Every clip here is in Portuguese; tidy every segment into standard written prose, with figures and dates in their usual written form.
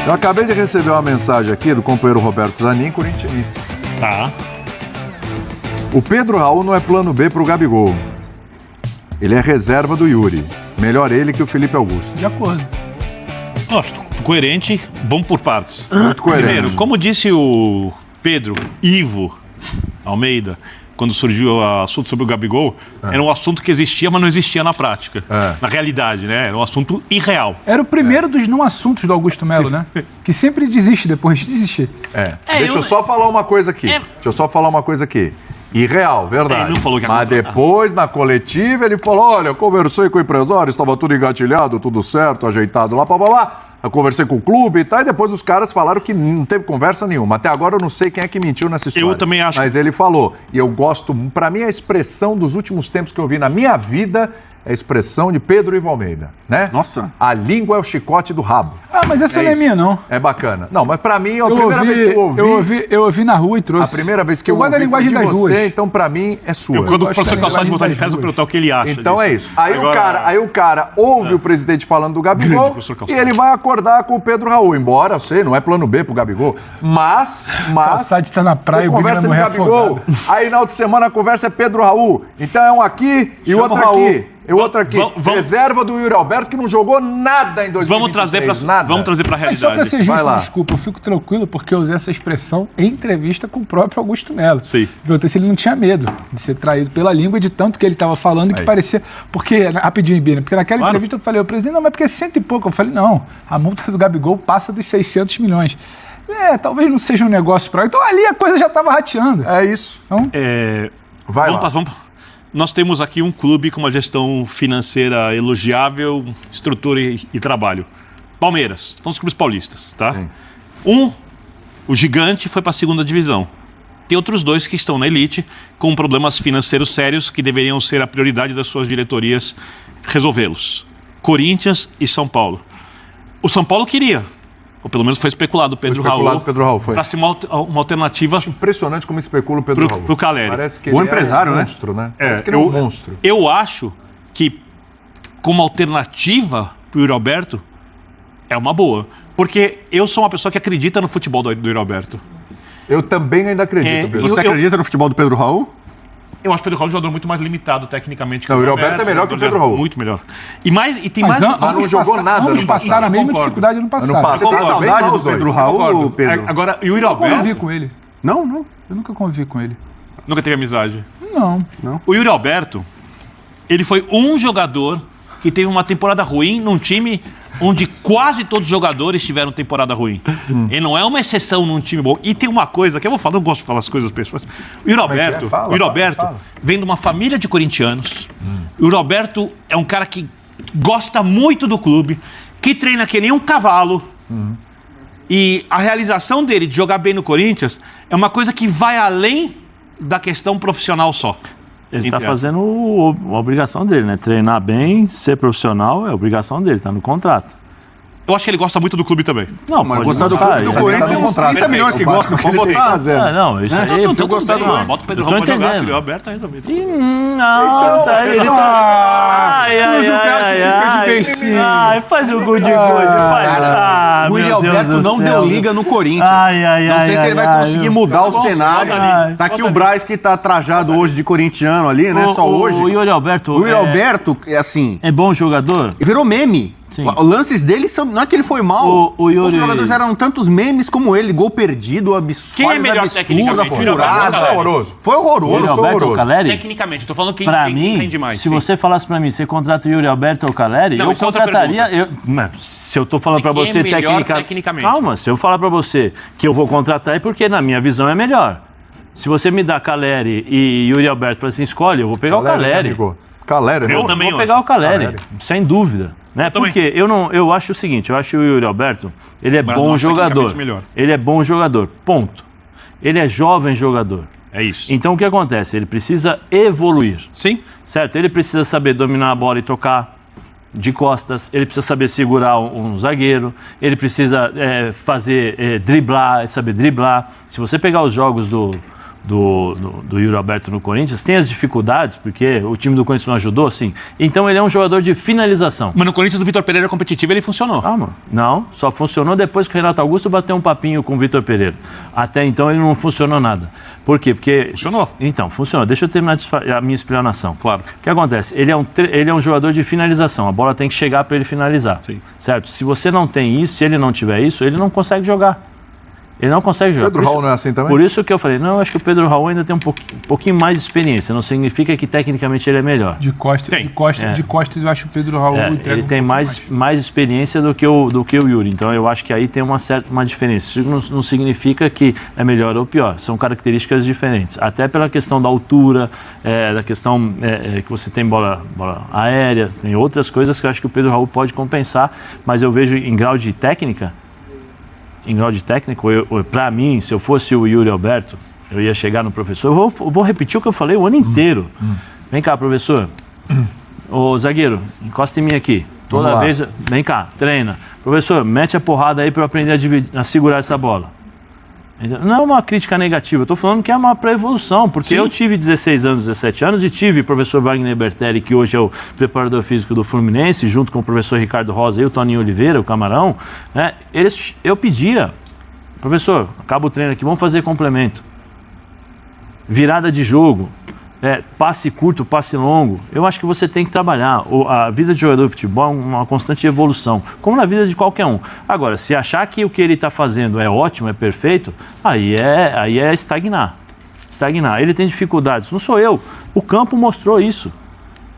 Eu acabei de receber uma mensagem aqui do companheiro Roberto Zanin, corintianista. Tá. O Pedro Raul não é plano B pro Gabigol. Ele é reserva do Yuri. Melhor ele que o Felipe Augusto. De acordo. Nossa, coerente, vamos por partes. Muito coerente. Primeiro, como disse o Pedro Ivo Almeida, quando surgiu o assunto sobre o Gabigol, era um assunto que existia, mas não existia na prática. Na realidade, né? Era um assunto irreal. Era o primeiro dos não assuntos do Augusto Melo, né? Que sempre desiste depois de desistir. Deixa eu só falar uma coisa aqui. Irreal, verdade. Ele não falou que ia Mas contratar. depois, na coletiva, ele falou, olha, eu conversei com o empresário, estava tudo engatilhado, tudo certo, ajeitado lá, blá. Eu conversei com o clube e tal, e depois os caras falaram que não teve conversa nenhuma. Até agora eu não sei quem é que mentiu nessa história. Eu também acho. Mas ele falou, e eu gosto, pra mim a expressão dos últimos tempos que eu vi na minha vida é a expressão de Pedro Ivo Almeida, né? Nossa. A língua é o chicote do rabo. Ah, mas essa não é isso. minha, não. É bacana. Não, mas pra mim, a primeira vez que eu ouvi... Eu ouvi na rua e trouxe. A primeira vez que eu gosto ouvi da linguagem foi de das você, ruas. então pra mim é sua. Quando o gosto professor da Calçado de linguagem voltar de das férias, eu ruas. perguntar o que ele acha Então disso. é isso. Aí, Agora- o cara ouve o presidente falando do Gabigol professor e Calçado. ele vai acordar com o Pedro Raul. Embora, eu sei, não é plano B pro Gabigol. Mas Calçado tá na praia, você o Big conversa vai de morrer Gabigol, afogado. aí na outra semana a conversa é Pedro Raul. Então é um aqui e o Chama outro o Raul. aqui. E o outro aqui. Reserva do Yuri Alberto, que não jogou nada em 2023. Vamos trazer pra Mas realidade. só pra ser Vai justo, lá. desculpa, eu fico tranquilo porque eu usei essa expressão em entrevista com o próprio Augusto Melo. Sim. Perguntei se ele não tinha medo de ser traído pela língua de tanto que ele estava falando que Aí. parecia... Porque, rapidinho, Bina, porque naquela Claro. entrevista eu falei, o presidente, não, mas porque é 100 e pouco. Eu falei, não, a multa do Gabigol passa dos 600 milhões. Talvez não seja um negócio para... Então ali a coisa já estava rateando. É isso. Então, Vai lá. Nós temos aqui um clube com uma gestão financeira elogiável, estrutura e trabalho. Palmeiras, são os clubes paulistas, tá? Sim. O gigante foi para a segunda divisão. Tem outros dois que estão na elite com problemas financeiros sérios que deveriam ser a prioridade das suas diretorias resolvê-los. Corinthians e São Paulo. O São Paulo queria, ou pelo menos foi especulado, Pedro Raul, Pedro Raul, foi. para ser uma alternativa Impressionante como especula o Pedro Raul. pro Caleri. Parece que Bom ele empresário, é um né? monstro, né? Parece que ele é um monstro. Eu acho que, como alternativa pro Yuri Alberto, é uma boa. Porque eu sou uma pessoa que acredita no futebol do Yuri Alberto. Eu também ainda acredito, Pedro. Você acredita no futebol do Pedro Raul? Eu acho o Pedro Raul um jogador muito mais limitado tecnicamente que Não, o Yuri Alberto é melhor que o Pedro Raul. Muito melhor. E tem mas mais... não jogou nada ambos no passaram a mesma Concordo. dificuldade no passado. Ano passado. Você tem Bem saudade mal do os dois. Pedro Raul, Concordo. Pedro? Agora, e o Yuri Eu convivi Alberto com ele. Não. Eu nunca convivi com ele. nunca teve amizade. Não. O Yuri Alberto, ele foi um jogador que teve uma temporada ruim num time onde quase todos os jogadores tiveram temporada ruim. Ele não é uma exceção num time bom. E tem uma coisa que eu vou falar, eu gosto de falar as coisas pessoais. O Yuri Alberto, Fala. vem de uma família de corintianos. O Yuri Alberto é um cara que gosta muito do clube, que treina que nem um cavalo. E a realização dele de jogar bem no Corinthians é uma coisa que vai além da questão profissional só. Ele está Entre fazendo a obrigação dele, né? Treinar bem, ser profissional é obrigação dele, está no contrato. Eu acho que ele gosta muito do clube também. Não, Mas pode gostar do gostar, clube do isso aí Corinthians tá tem no uns contrato. 30 milhões que gostam. Vamos botar. Ah, não, isso aí... Então, gostar do Corinthians. Bota o Pedro Eu tô Raul pra jogar, entendendo. o Alberto tá resolvido. Nossa, aí ele tá... fica de beicinho. Ai, faz o good, faz. O Yuri Meu Deus Alberto do não céu. deu liga no Corinthians. Não sei se ele vai conseguir mudar o cenário. Tá aqui o Braz que tá trajado hoje de corintiano ali, né? Só hoje. O Yuri Alberto... O Yuri Alberto, é assim, É bom jogador? virou meme. Sim. Os lances dele são. Não é que ele foi mal. O Yuri- Os jogadores eram tantos memes como ele, gol perdido, absurdo. Quem é melhor tecnicamente? furada. Foi horroroso. Foi Yuri horroroso. Alberto ou Caleri? Tecnicamente, tô falando quem Pra rende mim, mais. se sim. você falasse pra mim, você contrata o Yuri Alberto ou o Caleri, Não, eu isso é outra contrataria... Se eu tô falando pra Quem é você melhor tecnicamente? Calma, se eu falar pra você que eu vou contratar é porque na minha visão é melhor. Se você me dá Caleri e Yuri Alberto e falar assim, escolhe, eu vou pegar o Caleri. Caleri, Eu né? também Vou pegar o Caleri, Caleri. sem dúvida. Né? também. Porque eu acho o seguinte, eu acho o Yuri Alberto, ele é Mas bom não acho jogador. tecnicamente melhor. Ele é bom jogador, ponto. Ele é jovem jogador. É isso. Então o que acontece? Ele precisa evoluir. Sim. Certo? Ele precisa saber dominar a bola e tocar de costas, ele precisa saber segurar um zagueiro, ele precisa driblar, saber driblar. Se você pegar os jogos do do Yuri Alberto no Corinthians, tem as dificuldades, porque o time do Corinthians não ajudou, sim. Então ele é um jogador de finalização. Mas no Corinthians do Vitor Pereira competitivo ele funcionou. Mano. Não, só funcionou depois que o Renato Augusto bateu um papinho com o Vitor Pereira. Até então ele não funcionou nada. Por quê? Porque... Funcionou. Então, funcionou. Deixa eu terminar a minha explanação. Claro. O que acontece? Ele é um jogador de finalização. A bola tem que chegar para ele finalizar. Sim. Certo? Se você não tem isso, se ele não tiver isso, ele não consegue jogar. Ele não consegue jogar. Pedro Raul não é assim também? Por isso que eu falei, não, eu acho que o Pedro Raul ainda tem um pouquinho mais de experiência. Não significa que tecnicamente ele é melhor. De costas eu acho o Pedro Raul ele tem mais experiência do que o Yuri. Então eu acho que aí tem uma diferença. Isso não significa que é melhor ou pior. São características diferentes. Até pela questão da altura, da questão que você tem bola aérea, tem outras coisas que eu acho que o Pedro Raul pode compensar, mas eu vejo em grau de técnico, para mim, se eu fosse o Yuri Alberto, eu ia chegar no professor, eu vou repetir o que eu falei o ano inteiro. Vem cá, professor. Ô, zagueiro, encosta em mim aqui. Toda vez, vem cá, treina. Professor, mete a porrada aí para eu aprender a segurar essa bola. Não é uma crítica negativa, eu estou falando que é uma pré-evolução, porque Sim. Eu tive 16 anos, 17 anos e tive o professor Wagner Bertelli, que hoje é o preparador físico do Fluminense, junto com o professor Ricardo Rosa e o Toninho Oliveira, o Camarão, né? Eu pedia, professor, acaba o treino aqui, vamos fazer complemento. Virada de jogo, passe curto, passe longo. Eu acho que você tem que trabalhar. A vida de jogador de futebol é uma constante evolução, como na vida de qualquer um. Agora, se achar que o que ele está fazendo é ótimo, é perfeito, aí é estagnar. Ele tem dificuldades. Não sou eu. O campo mostrou isso.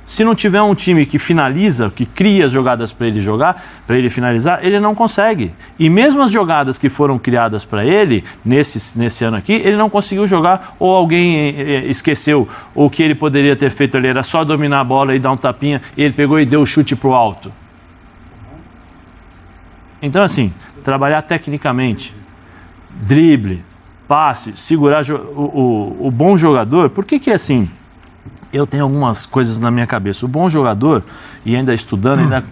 Se não tiver um time que finaliza, que cria as jogadas para ele jogar, para ele finalizar, ele não consegue. E mesmo as jogadas que foram criadas para ele, nesse ano aqui, ele não conseguiu jogar, ou alguém esqueceu, ou o que ele poderia ter feito ali era só dominar a bola e dar um tapinha, e ele pegou e deu o chute para o alto. Então, assim, trabalhar tecnicamente, drible, passe, segurar o bom jogador. Por que é assim? Eu tenho algumas coisas na minha cabeça. O bom jogador, e ainda estudando,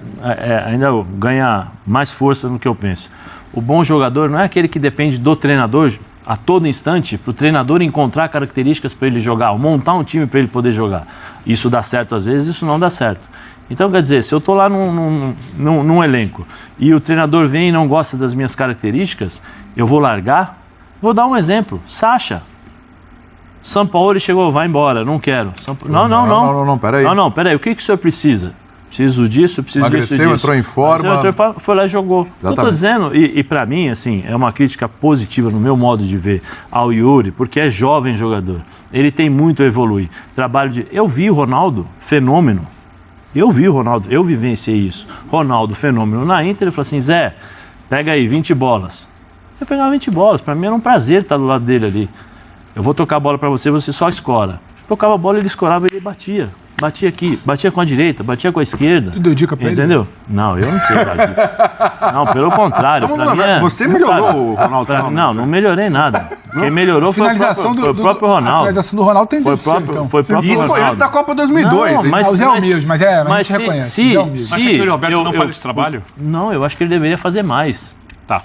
ainda ganha mais força no que eu penso. O bom jogador não é aquele que depende do treinador a todo instante, para o treinador encontrar características para ele jogar, ou montar um time para ele poder jogar. Isso dá certo às vezes, isso não dá certo. Então, quer dizer, se eu estou lá num elenco e o treinador vem e não gosta das minhas características, eu vou largar? Vou dar um exemplo. Sacha. São Paulo chegou, vai embora, não quero. Não, peraí. Não, peraí, o que o senhor precisa? Preciso disso, preciso disso. Entrou em forma. Foi lá e jogou. Eu estou dizendo, e para mim, assim, é uma crítica positiva no meu modo de ver ao Yuri, porque é jovem jogador. Ele tem muito a evoluir. Eu vi o Ronaldo, fenômeno. Eu vivenciei isso. Ronaldo, fenômeno. Na Inter, ele falou assim, Zé, pega aí 20 bolas. Eu pegava 20 bolas, para mim era um prazer estar do lado dele ali. Eu vou tocar a bola para você, você só escora. Tocava a bola, ele escorava e ele batia. Batia aqui, batia com a direita, batia com a esquerda. Tu deu dica pra ele? Entendeu? Não, eu não sei dar dica. Não, pelo contrário. Você melhorou o Ronaldo? Não melhorei nada. Quem melhorou foi o próprio Ronaldo. A finalização do Ronaldo tem disso, então. Foi o próprio Isso foi antes da Copa 2002. Não, mas Zé Almir, mas a gente reconhece. Acha que o Yuri Alberto não faz esse trabalho? Não, eu acho que ele deveria fazer mais. Tá.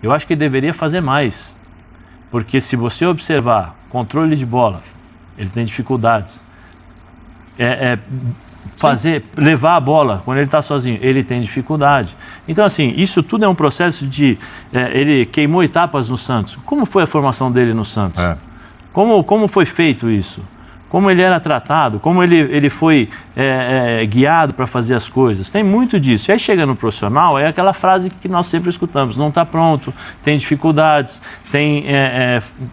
Eu acho que ele deveria fazer mais. Porque se você observar controle de bola, ele tem dificuldades. Levar a bola quando ele está sozinho, ele tem dificuldade. Então, assim, isso tudo é um processo de... ele queimou etapas no Santos. Como foi a formação dele no Santos? Como foi feito isso? Como ele era tratado? Como ele foi guiado para fazer as coisas? Tem muito disso. E aí chega no profissional, é aquela frase que nós sempre escutamos. Não está pronto, tem dificuldades,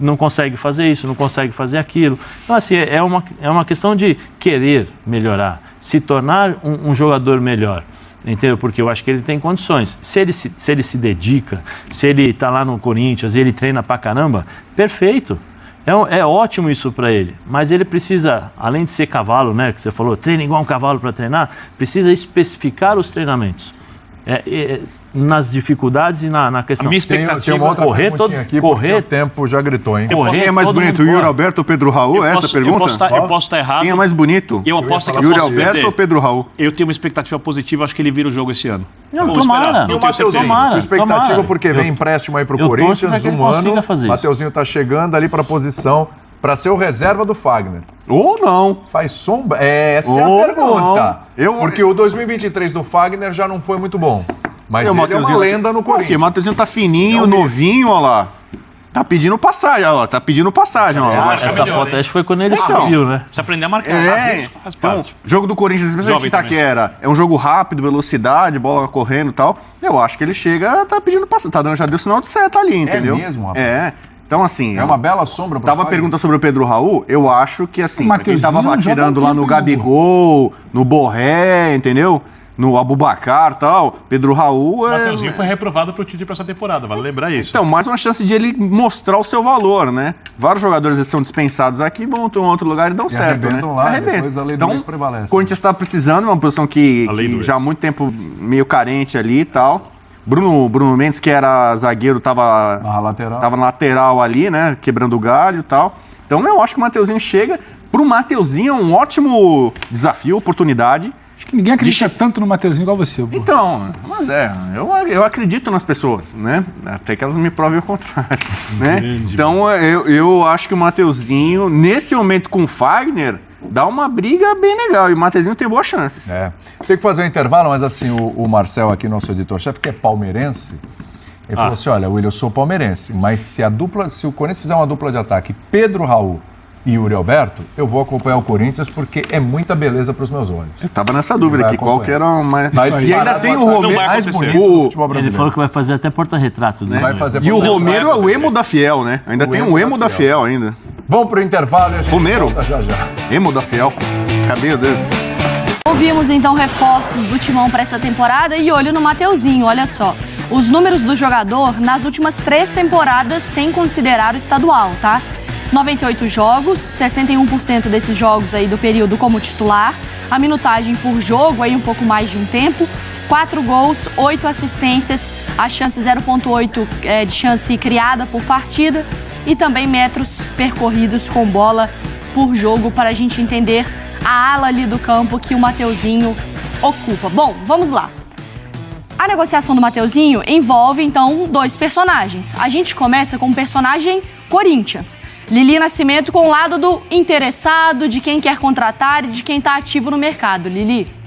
não consegue fazer isso, não consegue fazer aquilo. Então, assim, é uma questão de querer melhorar, se tornar um jogador melhor. Entendeu? Porque eu acho que ele tem condições. Se ele se dedica, se ele está lá no Corinthians e ele treina pra caramba, perfeito. É ótimo isso para ele, mas ele precisa, além de ser cavalo, né, que você falou, treina igual um cavalo para treinar, precisa especificar os treinamentos. Nas dificuldades e na questão. A minha expectativa tem uma outra perguntinha aqui, porque o tempo já gritou, hein? Quem é mais bonito, o Yuri Alberto ou Pedro Raul? É essa a pergunta? Eu posso estar errado. Quem é mais bonito? Eu aposto que eu Yuri posso Alberto perder. ou Pedro Raul? Eu tenho uma expectativa positiva, acho que ele vira o jogo esse ano. Não, tomara. E o Mateuzinho? Expectativa porque vem empréstimo aí pro Corinthians, um ano. Mateuzinho tá chegando ali para a posição para ser o reserva do Fagner. Ou não. Faz sombra? Essa é a Ou pergunta. não. Porque o 2023 do Fagner já não foi muito bom. Mas ele é uma lenda no Corinthians. O Mateuzinho tá fininho, novinho, ó lá. Tá pedindo passagem, ó. Tá pedindo passagem, ó. Essa foto acho que foi quando ele subiu, né? Precisa aprender a marcar. Faz Então, parte. jogo do Corinthians, especialmente em Itaquera, é um jogo rápido, velocidade, bola correndo e tal. Eu acho que ele chega, tá pedindo passagem. Já deu sinal de seta ali, entendeu? mesmo, rapaz? Então, assim... É uma bela sombra pro Tava a Fagner. pergunta sobre o Pedro Raul, eu acho que, assim, O pra quem tava Mateuzinho joga atirando um lá tempo no em Gabigol, no Borré, entendeu? No Abubacar e tal, Pedro Raul O Mateuzinho foi reprovado pro Tite pra essa temporada, vale lembrar isso. Então, mais uma chance de ele mostrar o seu valor, né? Vários jogadores são dispensados aqui, vão em outro lugar e dão certo, né? arrebentam lá, depois a lei do ex prevalece. O Corinthians está precisando, uma posição que já há muito tempo meio carente ali e tal. Bruno Mendes, que era zagueiro, tava na lateral ali, né? Quebrando o galho e tal. Então, eu acho que o Mateuzinho chega. Pro Mateuzinho é um ótimo desafio, oportunidade. Acho que ninguém acredita tanto no Mateuzinho igual você, pô. Então, mas eu acredito nas pessoas, né? Até que elas me provem o contrário, né? Então, eu acho que o Mateuzinho, nesse momento com o Fagner, dá uma briga bem legal. E o Mateuzinho tem boas chances. Tem que fazer um intervalo, mas assim, o Marcel aqui, nosso editor-chefe, que é palmeirense, ele falou assim, olha, William, eu sou palmeirense, mas se o Corinthians fizer uma dupla de ataque, Pedro Raul e Yuri Alberto, eu vou acompanhar o Corinthians porque é muita beleza para os meus olhos. Eu tava nessa dúvida aqui, qual que era o mais... E ainda tem o Romero, mais bonito do futebol brasileiro. Ele falou que vai fazer até porta-retrato, né? Vai fazer E o Romero é o emo da Fiel, né? Ainda tem o emo da Fiel ainda. Vamos pro intervalo e a gente Romero? volta já. Emo da Fiel. Cabelo dele. Ouvimos então reforços do Timão para essa temporada e olho no Mateuzinho, olha só. Os números do jogador nas últimas 3 temporadas sem considerar o estadual, tá? 98 jogos, 61% desses jogos aí do período como titular, a minutagem por jogo aí um pouco mais de um tempo, 4 gols, 8 assistências, a chance 0,8 de chance criada por partida e também metros percorridos com bola por jogo para a gente entender a ala ali do campo que o Mateuzinho ocupa. Bom, vamos lá. A negociação do Mateuzinho envolve, então, 2 personagens. A gente começa com o personagem Corinthians. Lili Nascimento com o lado do interessado, de quem quer contratar e de quem está ativo no mercado. Lili.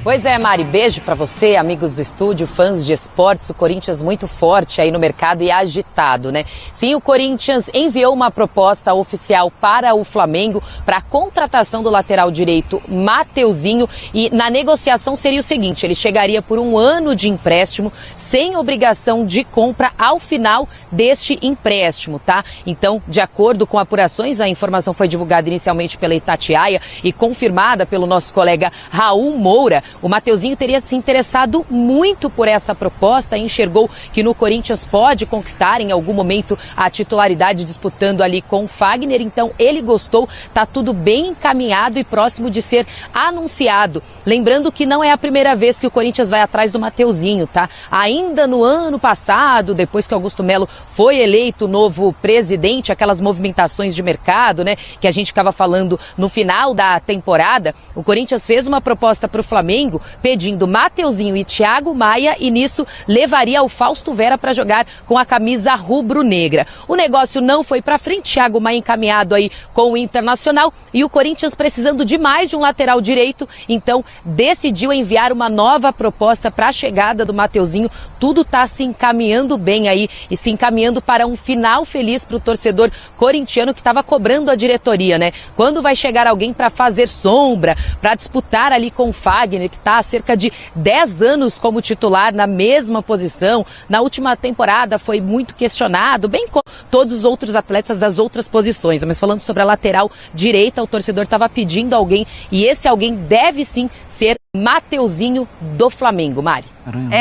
Pois é, Mari, beijo pra você, amigos do estúdio, fãs de esportes, o Corinthians muito forte aí no mercado e agitado, né? Sim, o Corinthians enviou uma proposta oficial para o Flamengo para a contratação do lateral direito Mateuzinho e na negociação seria o seguinte, ele chegaria por 1 ano de empréstimo sem obrigação de compra ao final deste empréstimo, tá? Então, de acordo com apurações, a informação foi divulgada inicialmente pela Itatiaia e confirmada pelo nosso colega Raul Moura. O Mateuzinho teria se interessado muito por essa proposta e enxergou que no Corinthians pode conquistar em algum momento a titularidade disputando ali com o Fagner. Então ele gostou, tá tudo bem encaminhado e próximo de ser anunciado. Lembrando que não é a primeira vez que o Corinthians vai atrás do Mateuzinho, tá? Ainda no ano passado, depois que Augusto Melo foi eleito novo presidente, aquelas movimentações de mercado, né, que a gente ficava falando no final da temporada, o Corinthians fez uma proposta para o Flamengo pedindo Mateuzinho e Thiago Maia e nisso levaria o Fausto Vera para jogar com a camisa rubro-negra. O negócio não foi para frente, Thiago Maia encaminhado aí com o Internacional e o Corinthians precisando demais de um lateral direito, então decidiu enviar uma nova proposta para a chegada do Mateuzinho. Tudo está se encaminhando bem aí e se encaminhando para um final feliz para o torcedor corintiano que estava cobrando a diretoria, né? Quando vai chegar alguém para fazer sombra, para disputar ali com o Fagner, que está há cerca de 10 anos como titular na mesma posição. Na última temporada foi muito questionado, bem como todos os outros atletas das outras posições. Mas falando sobre a lateral direita, o torcedor estava pedindo alguém e esse alguém deve sim ser Mateuzinho do Flamengo. Mari.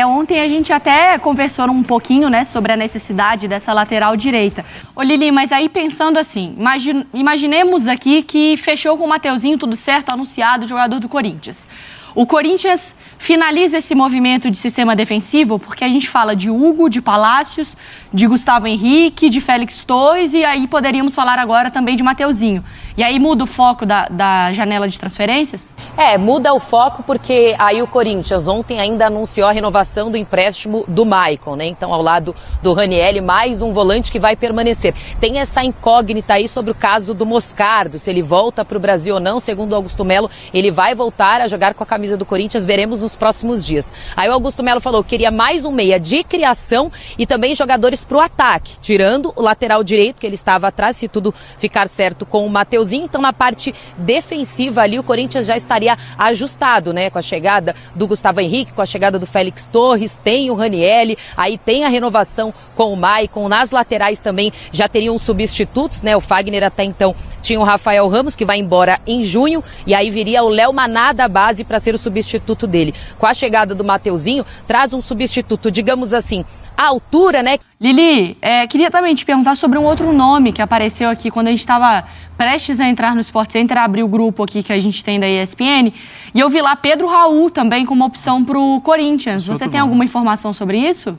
Ontem a gente até conversou um pouquinho, né, sobre a necessidade dessa lateral direita. Ô Lili, mas aí pensando assim, imaginemos aqui que fechou com o Mateuzinho, tudo certo, anunciado, jogador do Corinthians. O Corinthians finaliza esse movimento de sistema defensivo porque a gente fala de Hugo, de Palácios, de Gustavo Henrique, de Félix Torres e aí poderíamos falar agora também de Mateuzinho. E aí muda o foco da janela de transferências? Muda o foco porque aí o Corinthians ontem ainda anunciou a renovação do empréstimo do Maicon, né? Então, ao lado do Ranieri, mais um volante que vai permanecer. Tem essa incógnita aí sobre o caso do Moscardo, se ele volta para o Brasil ou não. Segundo o Augusto Melo, ele vai voltar a jogar com a camisa do Corinthians, veremos nos próximos dias. Aí o Augusto Melo falou que queria mais um meia de criação e também jogadores para o ataque, tirando o lateral direito, que ele estava atrás, se tudo ficar certo com o Mateuzinho. Então, na parte defensiva ali, o Corinthians já estaria ajustado, né? Com a chegada do Gustavo Henrique, com a chegada do Félix Torres, tem o Ranieri, aí tem a renovação com o Maicon. Nas laterais também já teriam substitutos, né? O Fagner até então tinha o Rafael Ramos, que vai embora em junho, e aí viria o Léo Maná da base para ser o substituto dele. Com a chegada do Mateuzinho, traz um substituto, digamos assim, à altura, né? Lili, queria também te perguntar sobre um outro nome que apareceu aqui quando a gente estava prestes a entrar no Sport Center, abrir o grupo aqui que a gente tem da ESPN, e eu vi lá Pedro Raul também como opção para o Corinthians. Você tem alguma informação sobre isso?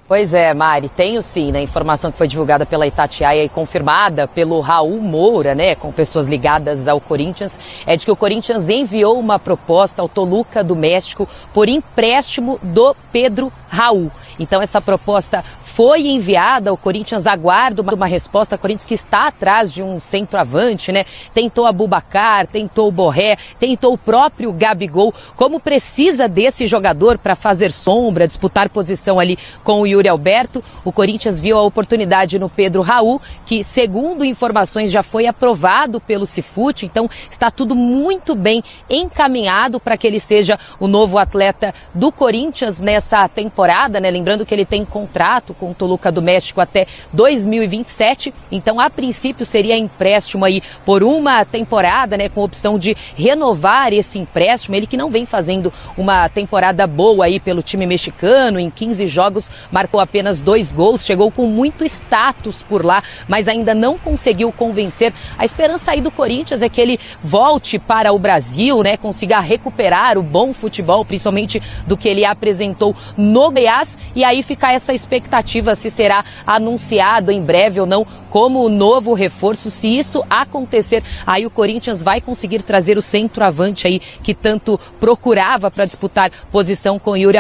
Pois é, Mari, tenho sim, né? Informação que foi divulgada pela Itatiaia e confirmada pelo Raul Moura, né? Com pessoas ligadas ao Corinthians, é de que o Corinthians enviou uma proposta ao Toluca do México por empréstimo do Pedro Raul. Então essa proposta foi enviada, o Corinthians aguarda uma resposta, o Corinthians que está atrás de um centroavante, né? Tentou Abubakar, tentou o Borré, tentou o próprio Gabigol. Como precisa desse jogador para fazer sombra, disputar posição ali com o Yuri Alberto, o Corinthians viu a oportunidade no Pedro Raul, que segundo informações já foi aprovado pelo Cifute, então está tudo muito bem encaminhado para que ele seja o novo atleta do Corinthians nessa temporada, né? Lembrando que ele tem contrato com o Toluca do México até 2027, então a princípio seria empréstimo aí por uma temporada, né, com opção de renovar esse empréstimo, ele que não vem fazendo uma temporada boa aí pelo time mexicano, em 15 jogos marcou apenas 2 gols, chegou com muito status por lá, mas ainda não conseguiu convencer. A esperança aí do Corinthians é que ele volte para o Brasil, né, consiga recuperar o bom futebol, principalmente do que ele apresentou no Goiás, e aí fica essa expectativa se será anunciado em breve ou não como o novo reforço. Se isso acontecer, aí o Corinthians vai conseguir trazer o centroavante aí que tanto procurava para disputar posição com o Yuri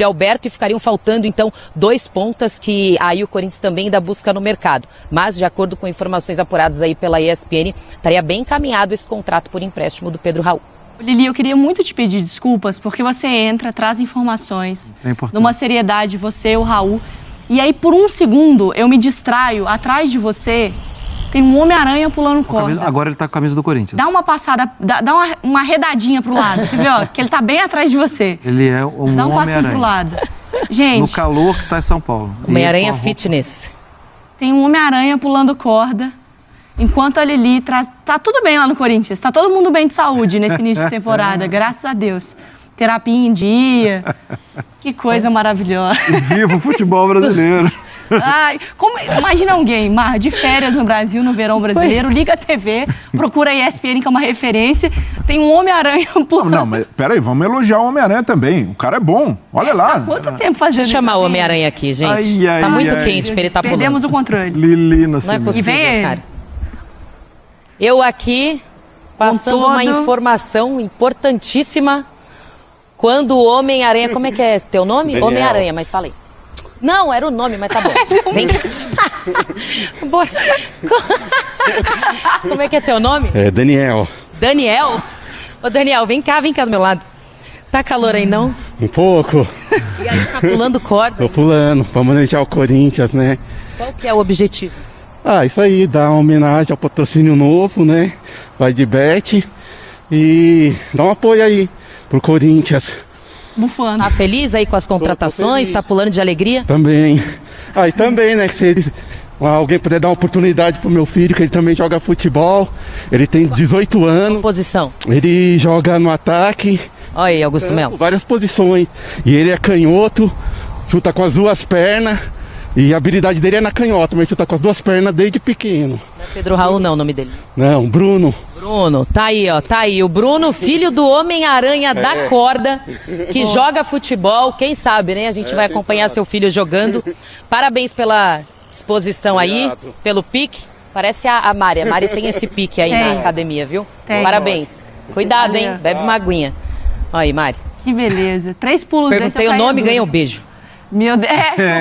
Alberto, e ficariam faltando então 2 pontas que aí o Corinthians também ainda busca no mercado. Mas de acordo com informações apuradas aí pela ESPN, estaria bem encaminhado esse contrato por empréstimo do Pedro Raul. Lili, eu queria muito te pedir desculpas, porque você entra, traz informações, numa seriedade, você, o Raul, e aí por um segundo eu me distraio, atrás de você tem um Homem-Aranha pulando corda. Agora ele tá com a camisa do Corinthians. Dá uma passada, dá uma arredadinha pro lado, quer ver, ó, que ele tá bem atrás de você. Ele é um Dá um passinho pro lado. Gente... No calor que tá em São Paulo. Homem-Aranha Fitness. Tem um Homem-Aranha pulando corda. Enquanto a Lili traz... Tá tudo bem lá no Corinthians. Tá todo mundo bem de saúde nesse início de temporada. Graças a Deus. Terapia em dia. Que coisa maravilhosa. Viva o futebol brasileiro. Ai, imagina alguém, Mar, de férias no Brasil, no verão brasileiro, liga a TV, procura a ESPN, que é uma referência, tem um Homem-Aranha pulando. Não, mas peraí, vamos elogiar o Homem-Aranha também. O cara é bom, olha lá. Há quanto tempo fazendo Deixa eu chamar o Homem-Aranha aqui, gente. Tá muito quente pra ele tá pulando. Perdemos o controle. Lili, não é possível, e vem ele. cara. Eu aqui, passando uma informação importantíssima, quando o Homem-Aranha... Como é que é teu nome? Homem-Aranha, mas falei. Não, era o nome, mas tá bom. Vem cá. Bora. Como é que é teu nome? É Daniel. Daniel? Ô, Daniel, vem cá do meu lado. Tá calor aí, não? Um pouco. E aí, tá pulando corda? Tô pulando, pra manejar o Corinthians, né? Qual que é o objetivo? Isso aí, dar uma homenagem ao patrocínio novo, né? Vai de bet e dá um apoio aí pro Corinthians. Bufando. Tá feliz aí com as contratações? Tá pulando de alegria? Também. E também, né? Se alguém puder dar uma oportunidade pro meu filho, que ele também joga futebol. Ele tem 18 anos. Qual posição? Ele joga no ataque. Olha aí, Augusto Melo. Várias posições. E ele é canhoto, chuta com as 2 pernas. E a habilidade dele é na canhota, mas ele chuta com as 2 pernas desde pequeno. Não é Pedro Raul não, o nome dele. Não, Bruno. Bruno, tá aí, ó, tá aí. O Bruno, filho do Homem-Aranha da corda, que joga futebol. Quem sabe, né? A gente vai acompanhar seu filho jogando. Parabéns pela disposição aí, pelo pique. Parece a Mari. A Mari tem esse pique aí na academia, viu? Tem. Parabéns. Cuidado, hein? Bebe uma aguinha. Olha aí, Mari. Que beleza. 3 pulos desse. Perguntei o nome e ganhei um beijo. Meu Deus.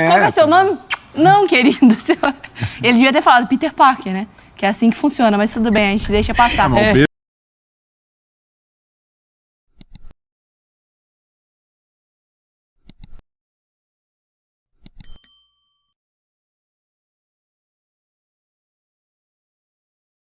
Qual é o seu nome? Não, querido. Ele devia ter falado Peter Parker, né? Que é assim que funciona, mas tudo bem, a gente deixa passar.